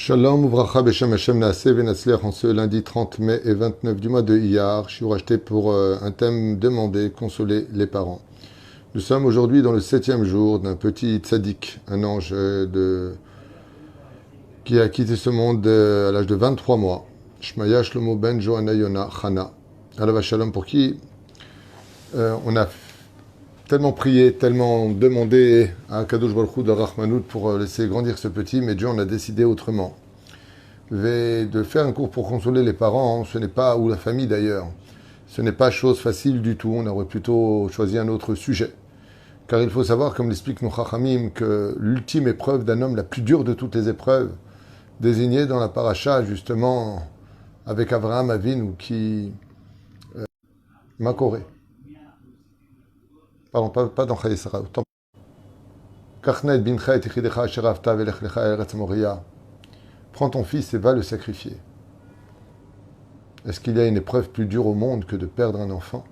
Shalom, Uvracha, Beshem Hashem Naaseh Venatzliach en ce lundi 30 mai et 29 du mois de Iyar. Je suis racheté pour un thème demandé, consoler les parents. Nous sommes aujourd'hui dans le 7e jour d'un petit tzaddik, un ange qui a quitté ce monde à l'âge de 23 mois. Shmaya Shlomo ben Johanna Yona Chana. Alav Shalom, pour qui on a tellement prié, tellement demandé à Kadosh Baruch Hu de Rahmanout pour laisser grandir ce petit, mais Dieu en a décidé autrement. De faire un cours pour consoler les parents, ce n'est pas, ou la famille d'ailleurs, ce n'est pas chose facile du tout. On aurait plutôt choisi un autre sujet. Car il faut savoir, comme l'explique nos Chachamim, que l'ultime épreuve d'un homme, la plus dure de toutes les épreuves, désignée dans la paracha, justement, avec Abraham Avinu, qui m'a coré. Pardon, pas dans Chaye Sarah. Prends ton fils et va le sacrifier. Est-ce qu'il y a une épreuve plus dure au monde que de perdre un enfant?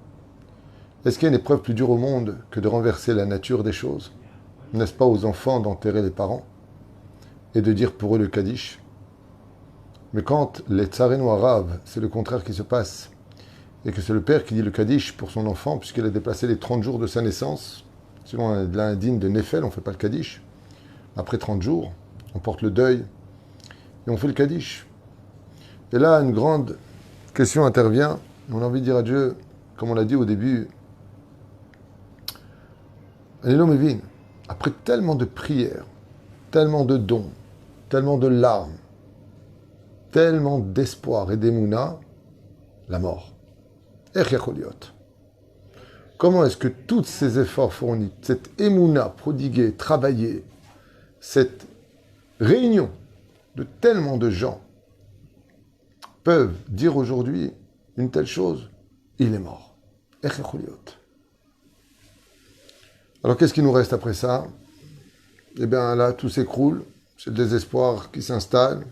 Est-ce qu'il y a une épreuve plus dure au monde que de renverser la nature des choses? N'est-ce pas aux enfants d'enterrer les parents et de dire pour eux le Kaddish? Mais quand les tsareno arabes, c'est le contraire qui se passe, et que c'est le père qui dit le Kaddish pour son enfant, puisqu'il a déplacé les 30 jours de sa naissance, selon l'indigne de Nefel, on ne fait pas le Kaddish. Après 30 jours, on porte le deuil, et on fait le Kaddish. Et là, une grande question intervient. On a envie de dire à Dieu, comme on l'a dit au début, Anilomevin, après tellement de prières, tellement de dons, tellement de larmes, tellement d'espoir et d'émouna, la mort. Comment est-ce que tous ces efforts fournis, cette émouna prodiguée, travaillée, cette réunion de tellement de gens peuvent dire aujourd'hui une telle chose? Il est mort. Alors qu'est-ce qui nous reste après ça? Eh bien là, tout s'écroule, c'est le désespoir qui s'installe,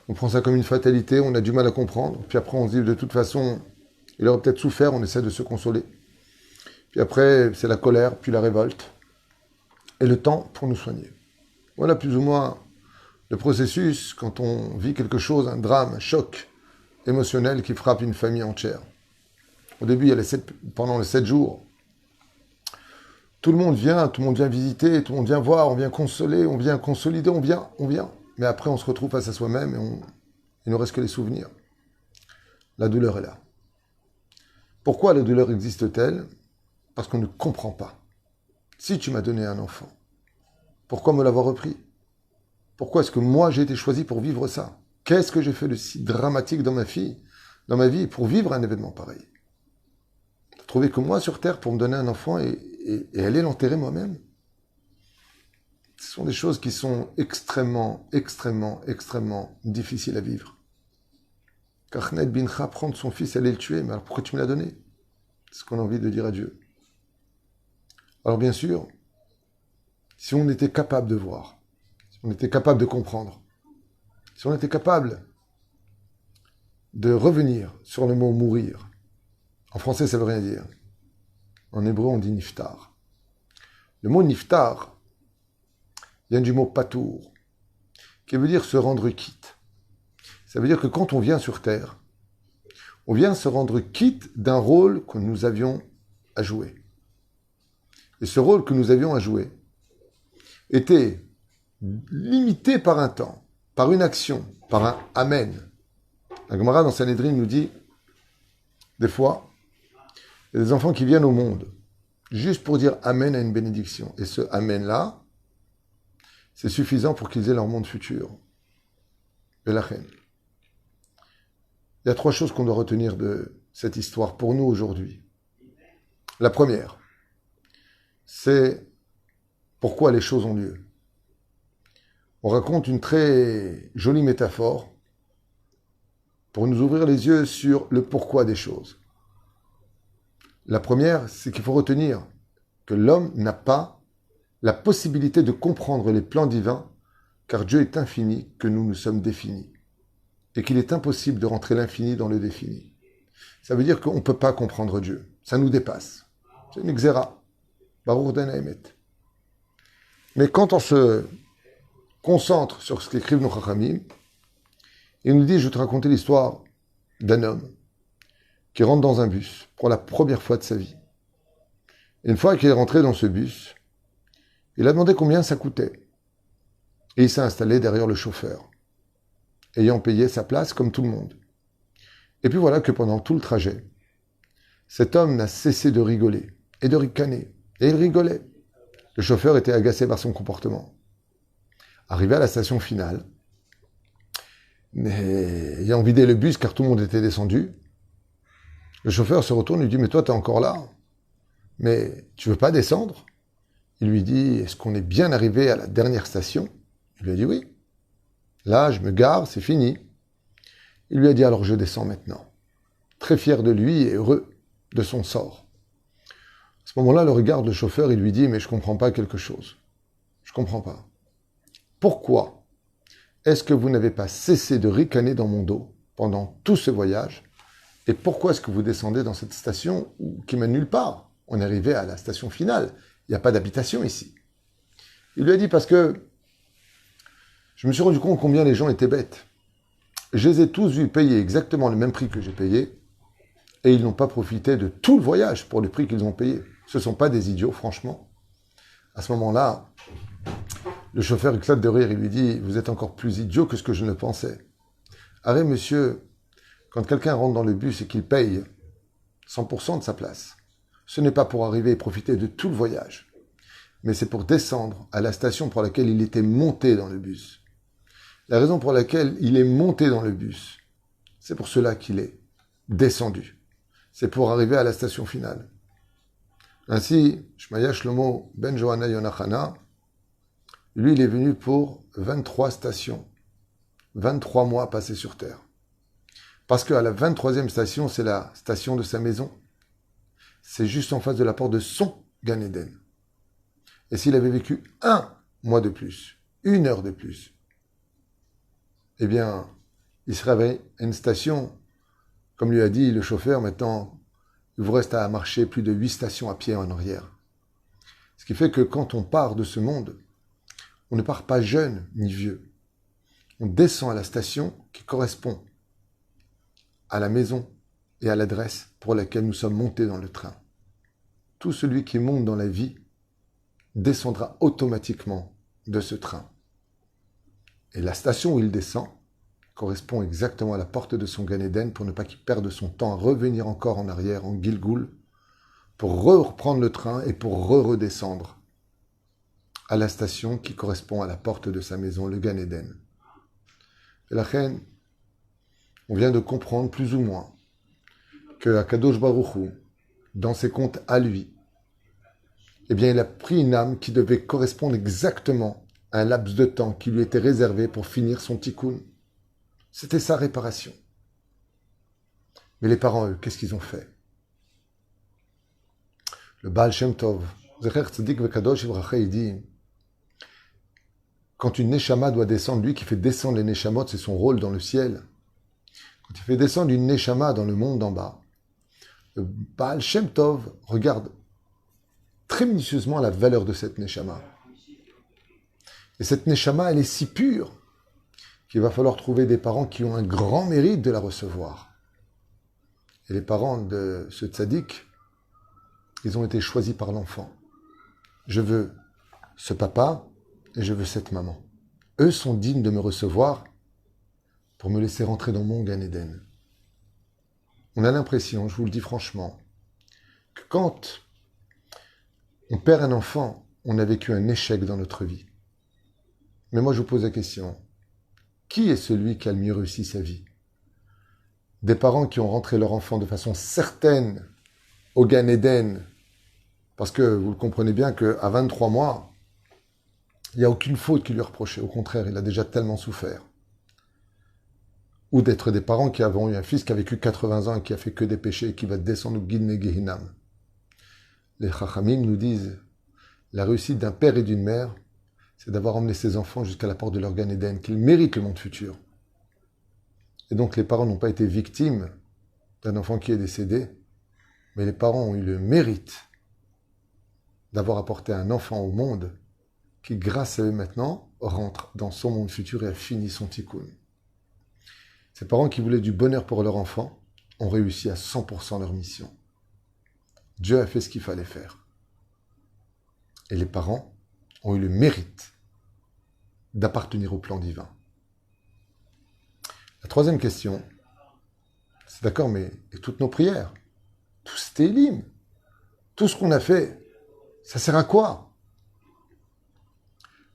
on prend ça comme une fatalité, on a du mal à comprendre, puis après on se dit de toute façon, il aurait peut-être souffert, on essaie de se consoler. Puis après, c'est la colère, puis la révolte, et le temps pour nous soigner. Voilà plus ou moins le processus quand on vit quelque chose, un drame, un choc émotionnel qui frappe une famille entière. Au début, il y a pendant les 7 jours, tout le monde vient visiter, tout le monde vient voir, on vient consoler, on vient consolider, on vient. Mais après, on se retrouve face à soi-même et il ne nous reste que les souvenirs. La douleur est là. Pourquoi la douleur existe-t-elle? Parce qu'on ne comprend pas. Si tu m'as donné un enfant, pourquoi me l'avoir repris? Pourquoi est-ce que moi j'ai été choisi pour vivre ça? Qu'est-ce que j'ai fait de si dramatique dans ma vie, pour vivre un événement pareil? Trouver que moi sur Terre pour me donner un enfant et aller l'enterrer moi-même? Ce sont des choses qui sont extrêmement, extrêmement, extrêmement difficiles à vivre. Kachnet bincha, prendre son fils et aller le tuer, mais alors pourquoi tu me l'as donné? C'est ce qu'on a envie de dire à Dieu. Alors bien sûr, si on était capable de voir, si on était capable de comprendre, si on était capable de revenir sur le mot mourir, en français ça veut rien dire, en hébreu on dit niftar. Le mot niftar vient du mot patour, qui veut dire se rendre quitte. Ça veut dire que quand on vient sur Terre, on vient se rendre quitte d'un rôle que nous avions à jouer. Et ce rôle que nous avions à jouer était limité par un temps, par une action, par un amen. La Gemara dans Sanhedrin nous dit, des fois, il y a des enfants qui viennent au monde juste pour dire amen à une bénédiction. Et ce amen-là, c'est suffisant pour qu'ils aient leur monde futur. Et la reine. Il y a 3 choses qu'on doit retenir de cette histoire pour nous aujourd'hui. La première, c'est pourquoi les choses ont lieu. On raconte une très jolie métaphore pour nous ouvrir les yeux sur le pourquoi des choses. La première, c'est qu'il faut retenir que l'homme n'a pas la possibilité de comprendre les plans divins, car Dieu est infini, que nous sommes définis. Et qu'il est impossible de rentrer l'infini dans le défini. Ça veut dire qu'on ne peut pas comprendre Dieu. Ça nous dépasse. C'est une xéra. Baruch den Emet. Mais quand on se concentre sur ce qu'écrivent nos Chachamim. Il nous dit, je vais te raconter l'histoire d'un homme qui rentre dans un bus pour la première fois de sa vie. Et une fois qu'il est rentré dans ce bus, il a demandé combien ça coûtait. Et il s'est installé derrière le chauffeur, ayant payé sa place comme tout le monde. Et puis voilà que pendant tout le trajet, cet homme n'a cessé de rigoler et de ricaner. Et il rigolait. Le chauffeur était agacé par son comportement. Arrivé à la station finale, mais ayant vidé le bus car tout le monde était descendu, le chauffeur se retourne et lui dit « Mais toi, t'es encore là? Mais tu veux pas descendre ?» Il lui dit « Est-ce qu'on est bien arrivé à la dernière station ?» Il lui a dit « Oui. Là, je me gare, c'est fini. » Il lui a dit « Alors je descends maintenant. » Très fier de lui et heureux de son sort. À ce moment-là, le regarde le chauffeur et lui dit « Mais je comprends pas quelque chose. Je comprends pas. Pourquoi est-ce que vous n'avez pas cessé de ricaner dans mon dos pendant tout ce voyage? Et pourquoi est-ce que vous descendez dans cette station qui mène nulle part? On est arrivé à la station finale. Il n'y a pas d'habitation ici. » Il lui a dit « Parce que je me suis rendu compte combien les gens étaient bêtes. Je les ai tous vus payer exactement le même prix que j'ai payé et ils n'ont pas profité de tout le voyage pour le prix qu'ils ont payé. Ce ne sont pas des idiots, franchement. » À ce moment-là, le chauffeur éclate de rire et lui dit « Vous êtes encore plus idiot que ce que je ne pensais. Arrête, monsieur, quand quelqu'un rentre dans le bus et qu'il paye 100% de sa place, ce n'est pas pour arriver et profiter de tout le voyage, mais c'est pour descendre à la station pour laquelle il était monté dans le bus. La raison pour laquelle il est monté dans le bus, c'est pour cela qu'il est descendu. C'est pour arriver à la station finale. » Ainsi, Shmaya Shlomo ben Johanna Yonachana, lui, il est venu pour 23 stations, 23 mois passés sur Terre. Parce qu'à la 23e station, c'est la station de sa maison. C'est juste en face de la porte de son Gan Eden. Et s'il avait vécu 1 mois de plus, 1 heure de plus, eh bien, il serait à une station, comme lui a dit le chauffeur, maintenant, il vous reste à marcher plus de 8 stations à pied en arrière. Ce qui fait que quand on part de ce monde, on ne part pas jeune ni vieux. On descend à la station qui correspond à la maison et à l'adresse pour laquelle nous sommes montés dans le train. Tout celui qui monte dans la vie descendra automatiquement de ce train. Et la station où il descend correspond exactement à la porte de son Gan Eden pour ne pas qu'il perde son temps à revenir encore en arrière, en Gilgoul, pour reprendre le train et pour redescendre à la station qui correspond à la porte de sa maison, le Gan Eden. Et la reine, on vient de comprendre plus ou moins que Akadosh Baruch Hu, dans ses comptes à lui, eh bien, il a pris une âme qui devait correspondre exactement à un laps de temps qui lui était réservé pour finir son tikkun. C'était sa réparation. Mais les parents, eux, qu'est-ce qu'ils ont fait? Le Baal Shem Tov, Zecher Tzadik Vekadosh Ivracha, il dit, quand une Neshama doit descendre, lui qui fait descendre les Neshamot, c'est son rôle dans le ciel. Quand il fait descendre une Neshama dans le monde d'en bas, le Baal Shem Tov regarde très minutieusement la valeur de cette Neshama. Et cette Neshama, elle est si pure qu'il va falloir trouver des parents qui ont un grand mérite de la recevoir. Et les parents de ce tzaddik, ils ont été choisis par l'enfant. Je veux ce papa et je veux cette maman. Eux sont dignes de me recevoir pour me laisser rentrer dans mon Gan Eden. On a l'impression, je vous le dis franchement, que quand on perd un enfant, on a vécu un échec dans notre vie. Mais moi, je vous pose la question, qui est celui qui a le mieux réussi sa vie? Des parents qui ont rentré leur enfant de façon certaine au Gan Eden, parce que vous le comprenez bien qu'à 23 mois, il n'y a aucune faute qui lui est reprochée. Au contraire, il a déjà tellement souffert. Ou d'être des parents qui avaient eu un fils qui a vécu 80 ans et qui a fait que des péchés et qui va descendre au Guidne Gehinam. Les Chachamim nous disent, la réussite d'un père et d'une mère, c'est d'avoir emmené ses enfants jusqu'à la porte de leur Gan Eden, qu'ils méritent le monde futur. Et donc les parents n'ont pas été victimes d'un enfant qui est décédé, mais les parents ont eu le mérite d'avoir apporté un enfant au monde qui, grâce à eux maintenant, rentre dans son monde futur et a fini son tikkun. Ces parents qui voulaient du bonheur pour leur enfant ont réussi à 100% leur mission. Dieu a fait ce qu'il fallait faire. Et les parents ont eu le mérite d'appartenir au plan divin. La troisième question, c'est d'accord, mais et toutes nos prières, tout ce télim, tout ce qu'on a fait, ça sert à quoi?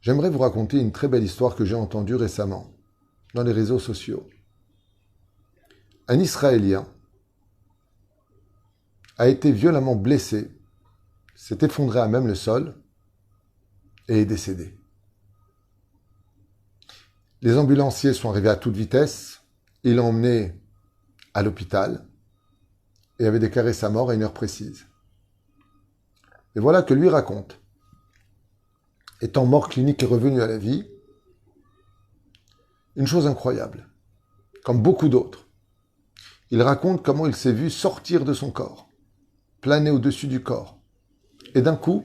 J'aimerais vous raconter une très belle histoire que j'ai entendue récemment dans les réseaux sociaux. Un Israélien a été violemment blessé, s'est effondré à même le sol et est décédé. Les ambulanciers sont arrivés à toute vitesse, ils l'ont emmené à l'hôpital et avaient déclaré sa mort à une heure précise. Et voilà que lui raconte, étant mort clinique et revenu à la vie, une chose incroyable, comme beaucoup d'autres. Il raconte comment il s'est vu sortir de son corps, planer au-dessus du corps. Et d'un coup,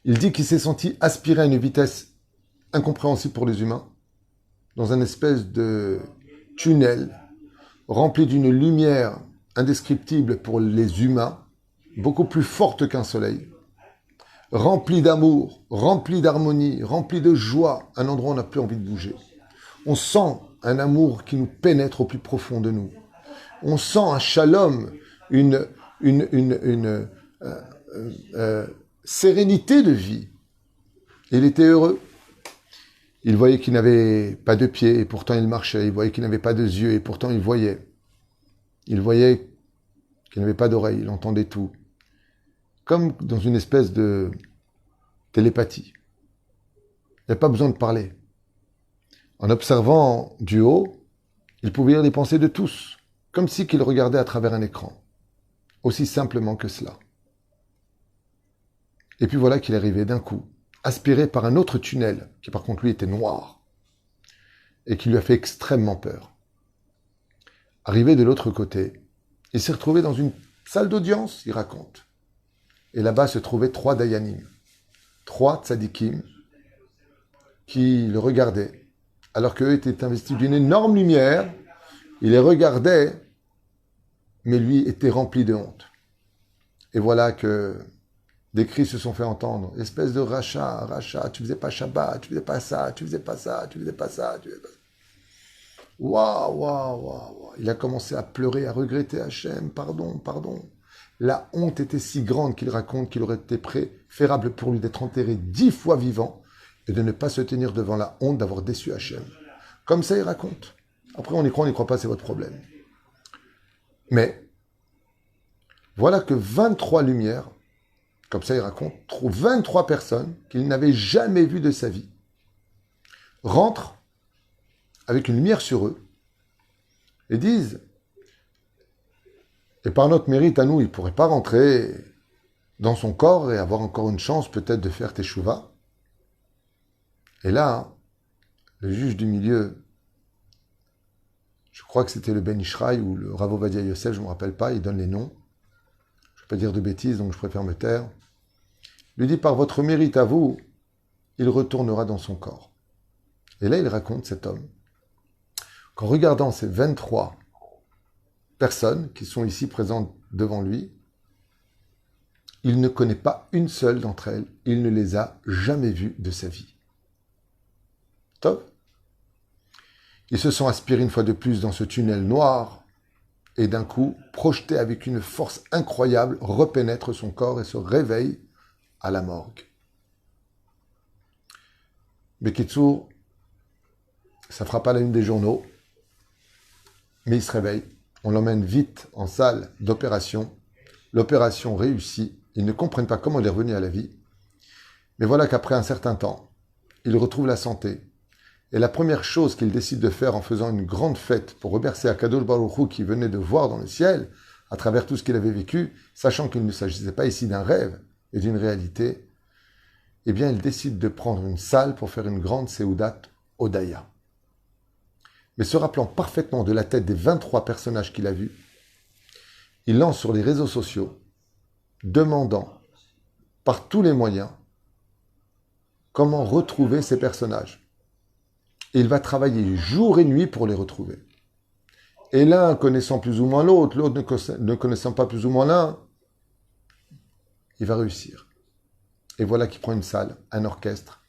il dit qu'il s'est senti aspirer à une vitesse incompréhensible pour les humains, dans un espèce de tunnel rempli d'une lumière indescriptible pour les humains, beaucoup plus forte qu'un soleil, rempli d'amour, rempli d'harmonie, rempli de joie, un endroit où on n'a plus envie de bouger. On sent un amour qui nous pénètre au plus profond de nous. On sent un shalom, une sérénité de vie. Il était heureux. Il voyait qu'il n'avait pas de pieds et pourtant il marchait. Il voyait qu'il n'avait pas de yeux et pourtant il voyait. Il voyait qu'il n'avait pas d'oreilles, il entendait tout. Comme dans une espèce de télépathie. Il n'y a pas besoin de parler. En observant du haut, il pouvait lire les pensées de tous, comme si qu'il regardait à travers un écran. Aussi simplement que cela. Et puis voilà qu'il arrivait d'un coup, aspiré par un autre tunnel, qui par contre lui était noir, et qui lui a fait extrêmement peur. Arrivé de l'autre côté, il s'est retrouvé dans une salle d'audience, il raconte. Et là-bas se trouvaient 3 dayanim, 3 tzadikim, qui le regardaient, alors qu'eux étaient investis d'une énorme lumière. Il les regardait, mais lui était rempli de honte. Et voilà que des cris se sont fait entendre. Espèce de rachat, tu faisais pas Shabbat, tu faisais pas ça, tu faisais pas ça, tu faisais pas ça, tu faisais pas ça. Waouh. Il a commencé à pleurer, à regretter Hachem, pardon. La honte était si grande qu'il raconte qu'il aurait été préférable pour lui d'être enterré 10 fois vivant et de ne pas se tenir devant la honte d'avoir déçu Hachem. Comme ça, il raconte. Après, on y croit pas, c'est votre problème. Mais, voilà que 23 lumières, comme ça il raconte, 23 personnes qu'il n'avait jamais vues de sa vie, rentrent avec une lumière sur eux et disent, et par notre mérite à nous, il ne pourrait pas rentrer dans son corps et avoir encore une chance peut-être de faire teshuva. Et là, le juge du milieu, je crois que c'était le Ben Ishraï ou le Rav Ovadia Yosef, je ne me rappelle pas, il donne les noms. Je ne vais pas dire de bêtises, donc je préfère me taire. Lui dit, par votre mérite à vous, il retournera dans son corps. Et là, il raconte, cet homme, qu'en regardant ces 23 personnes qui sont ici présentes devant lui, il ne connaît pas une seule d'entre elles, il ne les a jamais vues de sa vie. Top. Ils se sont aspirés une fois de plus dans ce tunnel noir et d'un coup, projeté avec une force incroyable, repénètre son corps et se réveille à la morgue. Bekitsour, ça fera pas la une des journaux, mais il se réveille. On l'emmène vite en salle d'opération. L'opération réussit. Ils ne comprennent pas comment il est revenu à la vie. Mais voilà qu'après un certain temps, il retrouve la santé. Et la première chose qu'il décide de faire en faisant une grande fête pour remercier Akadosh Baruch Hu qui venait de voir dans le ciel, à travers tout ce qu'il avait vécu, sachant qu'il ne s'agissait pas ici d'un rêve et d'une réalité, eh bien, il décide de prendre une salle pour faire une grande Seudat Odaya. Mais se rappelant parfaitement de la tête des 23 personnages qu'il a vus, il lance sur les réseaux sociaux, demandant par tous les moyens comment retrouver ces personnages. Et il va travailler jour et nuit pour les retrouver. Et l'un connaissant plus ou moins l'autre, l'autre ne connaissant pas plus ou moins l'un, il va réussir. Et voilà qu'il prend une salle, un orchestre.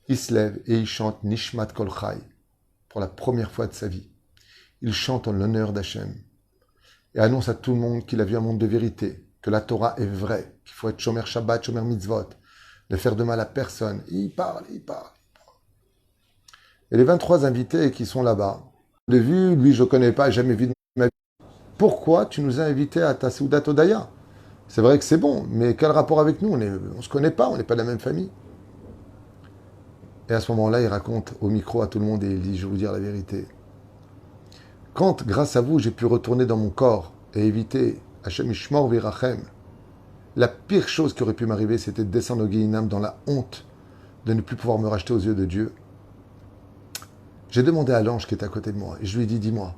Il se lève et il chante Nishmat Kol Chai pour la première fois de sa vie. Il chante en l'honneur d'Hachem et annonce à tout le monde qu'il a vu un monde de vérité, que la Torah est vraie, qu'il faut être Shomer Shabbat, Shomer Mitzvot, ne faire de mal à personne. Il parle. Et les 23 invités qui sont là-bas, de vue, lui je ne connais pas, jamais vu de ma vie. Pourquoi tu nous as invités à ta Soudat Odaya? C'est vrai que c'est bon, mais quel rapport avec nous? On ne se connaît pas, on n'est pas de la même famille. Et à ce moment-là, il raconte au micro à tout le monde et il dit, je vais vous dire la vérité. Quand, grâce à vous, j'ai pu retourner dans mon corps et éviter Hashem Ishmor Virachem, la pire chose qui aurait pu m'arriver, c'était de descendre au Guéhinam dans la honte de ne plus pouvoir me racheter aux yeux de Dieu. J'ai demandé à l'ange qui est à côté de moi et je lui ai dit, dis-moi,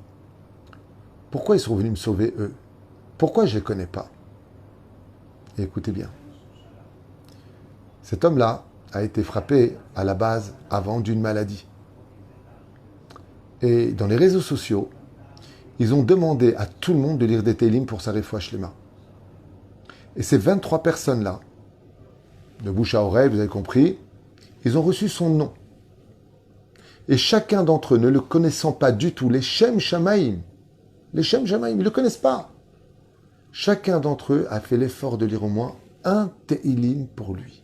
pourquoi ils sont venus me sauver eux? Pourquoi je ne les connais pas? Et écoutez bien. Cet homme-là a été frappé à la base avant d'une maladie. Et dans les réseaux sociaux, ils ont demandé à tout le monde de lire des télim pour sa refoua shlema. Et ces 23 personnes-là, de bouche à oreille, vous avez compris, ils ont reçu son nom. Et chacun d'entre eux, ne le connaissant pas du tout, les Shem Shamaim, ils ne le connaissent pas. Chacun d'entre eux a fait l'effort de lire au moins un Tehilim pour lui.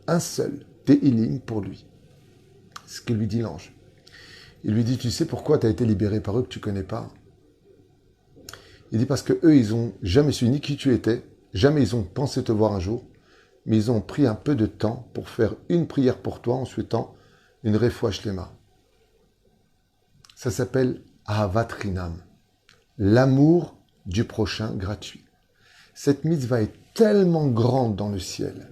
Un seul Tehilim pour lui. C'est ce que lui dit l'ange. Il lui dit, tu sais pourquoi tu as été libéré par eux que tu ne connais pas? Il dit, parce que eux, ils n'ont jamais su ni qui tu étais, jamais ils ont pensé te voir un jour, mais ils ont pris un peu de temps pour faire une prière pour toi en souhaitant une refoua shlema. Ça s'appelle Ahavat Rinam, l'amour du prochain gratuit. Cette mitzvah est tellement grande dans le ciel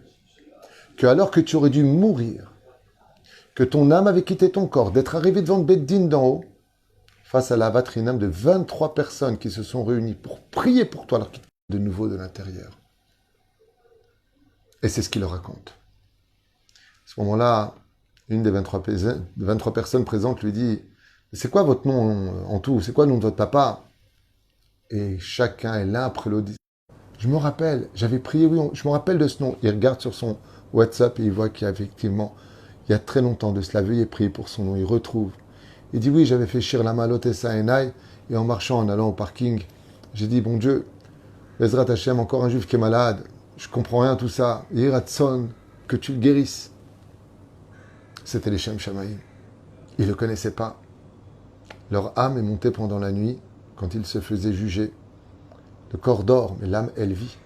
que alors que tu aurais dû mourir, que ton âme avait quitté ton corps, d'être arrivé devant le Beddin d'en haut, face à la Ahavat Rinam de 23 personnes qui se sont réunies pour prier pour toi alors qu'ils de nouveau de l'intérieur. Et c'est ce qu'il leur raconte. À ce moment-là, une des 23 personnes présentes lui dit, c'est quoi votre nom en tout? C'est quoi le nom de votre papa? Et chacun est l'un après l'autre. Je me rappelle, j'avais prié, oui, je me rappelle de ce nom. Il regarde sur son WhatsApp et il voit qu'il y a effectivement, il y a très longtemps de cela, veuillez prier pour son nom. Il retrouve. Il dit, oui, j'avais fait Shir Lama Lotessa Enai, et en marchant, en allant au parking, j'ai dit, bon Dieu, Bezrat Hashem, encore un juif qui est malade, je comprends rien à tout ça. Yiratson, que tu le guérisses. C'était les Shem Shamaïm. Ils ne le connaissaient pas. Leur âme est montée pendant la nuit quand ils se faisaient juger. Le corps dort, mais l'âme, elle vit.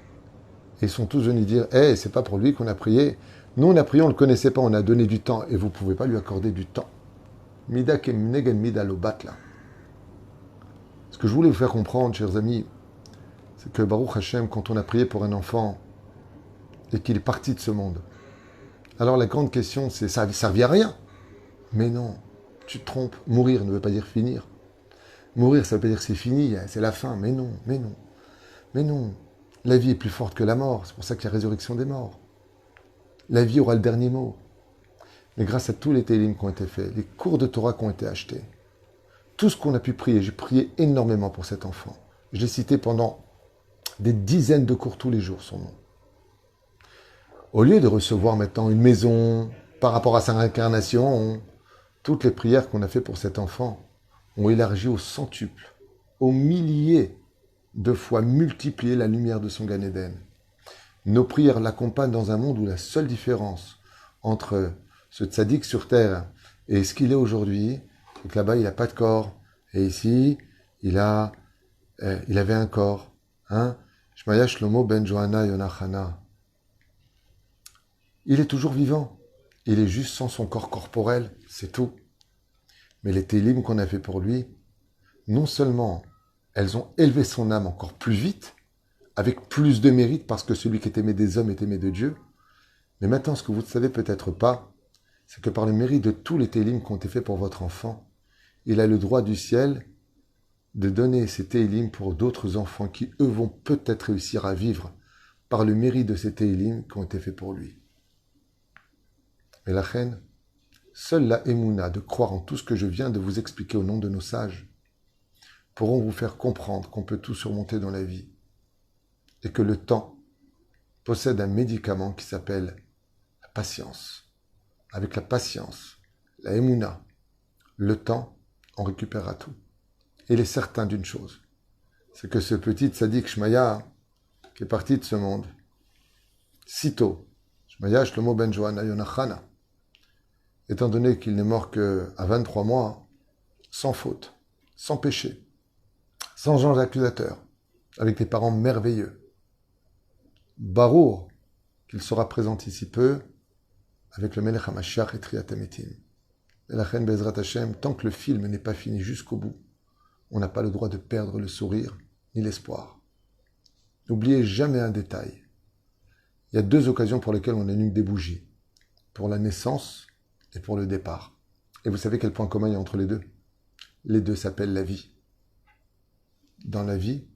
Et ils sont tous venus dire, hey, c'est pas pour lui qu'on a prié. Nous, on a prié, on ne le connaissait pas, on a donné du temps. Et vous ne pouvez pas lui accorder du temps. Mida kem negen mida lobat là. Ce que je voulais vous faire comprendre, chers amis, c'est que Baruch Hashem, quand on a prié pour un enfant et qu'il est parti de ce monde, alors la grande question, c'est ça ne servait à rien. Mais non, tu te trompes. Mourir ne veut pas dire finir. Mourir, ça veut pas dire que c'est fini, c'est la fin. Mais non. Mais non. La vie est plus forte que la mort. C'est pour ça qu'il y a résurrection des morts. La vie aura le dernier mot. Mais grâce à tous les télim qui ont été faits, les cours de Torah qui ont été achetés, tout ce qu'on a pu prier, j'ai prié énormément pour cet enfant. Je l'ai cité pendant des dizaines de cours tous les jours, son nom. Au lieu de recevoir maintenant une maison par rapport à sa réincarnation, toutes les prières qu'on a faites pour cet enfant ont élargi au centuple, aux milliers de fois multiplié la lumière de son Gan Eden. Nos prières l'accompagnent dans un monde où la seule différence entre ce tzaddik sur terre et ce qu'il est aujourd'hui, c'est que là-bas il n'a pas de corps, et ici il avait un corps. Shmaya Shlomo ben Johanna Yonachana. Il est toujours vivant. Il est juste sans son corps corporel, c'est tout. Mais les télim qu'on a fait pour lui, non seulement elles ont élevé son âme encore plus vite, avec plus de mérite, parce que celui qui est aimé des hommes est aimé de Dieu, mais maintenant, ce que vous ne savez peut-être pas, c'est que par le mérite de tous les télim qui ont été faits pour votre enfant, il a le droit du ciel de donner ces télim pour d'autres enfants qui, eux, vont peut-être réussir à vivre par le mérite de ces télim qui ont été faits pour lui. Et la reine, seule la émouna de croire en tout ce que je viens de vous expliquer au nom de nos sages pourront vous faire comprendre qu'on peut tout surmonter dans la vie et que le temps possède un médicament qui s'appelle la patience. Avec la patience, la émouna, le temps, on récupérera tout. Et il est certain d'une chose, c'est que ce petit tzaddik Shmaya, qui est parti de ce monde, sitôt, Shmaya Shlomo ben Johanna Yonachana, étant donné qu'il n'est mort qu'à 23 mois, sans faute, sans péché, sans ange accusateur, avec des parents merveilleux. Barour, qu'il sera présent ici peu, avec le Melech HaMashiach et Triat HaMetim. Et la reine Bezrat Hashem, tant que le film n'est pas fini jusqu'au bout, on n'a pas le droit de perdre le sourire ni l'espoir. N'oubliez jamais un détail. Il y a 2 occasions pour lesquelles on allume des bougies. Pour la naissance et pour le départ. Et vous savez quel point commun il y a entre les deux? Les deux s'appellent la vie. Dans la vie,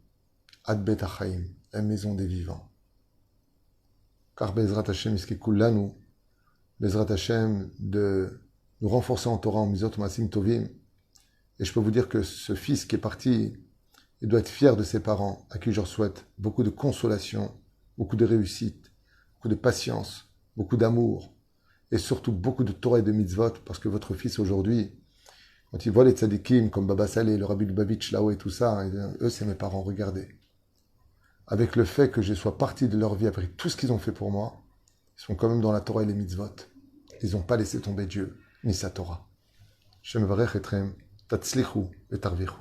Ad Bet HaChaim, la maison des vivants. Car Bezrat Hashem iskikullanu, Bezrat Hashem de nous renforcer en Torah, en Mizot Masim Tovim. Et je peux vous dire que ce fils qui est parti, il doit être fier de ses parents, à qui je leur souhaite beaucoup de consolation, beaucoup de réussite, beaucoup de patience, beaucoup d'amour, et surtout beaucoup de Torah et de mitzvot, parce que votre fils aujourd'hui, quand il voit les tzadikim comme Baba Saleh, le Rabbi Lubavitch là-haut et tout ça, eux c'est mes parents, regardez. Avec le fait que je sois parti de leur vie, après tout ce qu'ils ont fait pour moi, ils sont quand même dans la Torah et les mitzvot. Ils n'ont pas laissé tomber Dieu, ni sa Torah. Shem varech etrem, tatzlichu et tarvichu.